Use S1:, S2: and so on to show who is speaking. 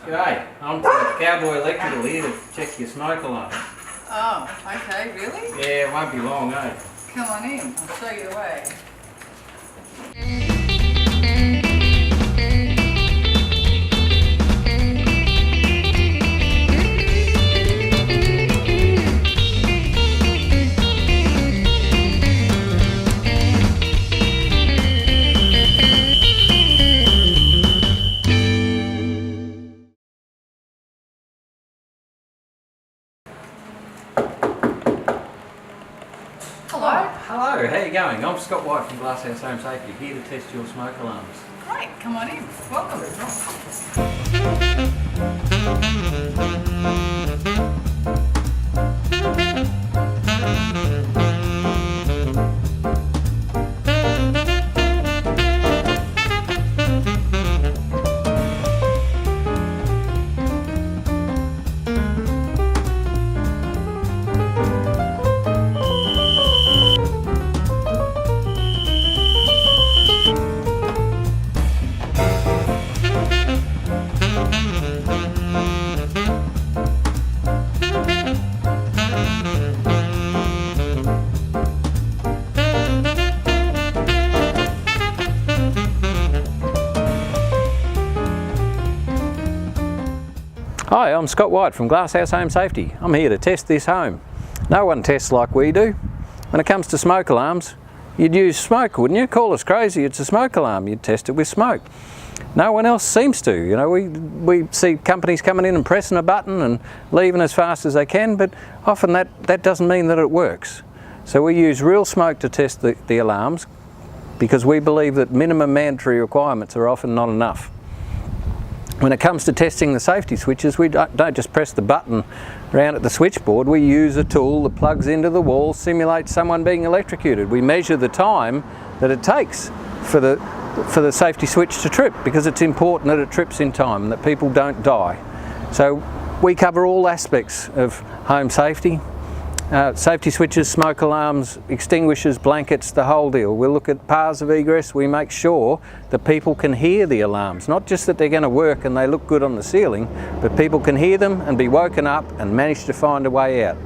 S1: G'day, I'm Cowboy Electrical here to check your smoke alarm.
S2: Oh, okay, really?
S1: Yeah, it won't be long, eh?
S2: Come on in, I'll show you the way. Hello.
S1: Hello, how you going? I'm Scott White from Glasshouse Home Safety, here to test your smoke alarms.
S2: Great, come on in. Welcome.
S1: Hi, I'm Scott White from Glasshouse Home Safety. I'm here to test this home. No one tests like we do. When it comes to smoke alarms, you'd use smoke, wouldn't you? Call us crazy, it's a smoke alarm. You'd test it with smoke. No one else seems to. You know, we see companies coming in and pressing a button and leaving as fast as they can, but often that doesn't mean that it works. So we use real smoke to test the alarms because we believe that minimum mandatory requirements are often not enough. When it comes to testing the safety switches, we don't just press the button around at the switchboard. We use a tool that plugs into the wall, simulates someone being electrocuted. We measure the time that it takes for the safety switch to trip, because it's important that it trips in time and that people don't die. So we cover all aspects of home safety. Safety switches, smoke alarms, extinguishers, blankets, the whole deal. We'll look at paths of egress. We make sure that people can hear the alarms, not just that they're going to work and they look good on the ceiling, but people can hear them and be woken up and manage to find a way out.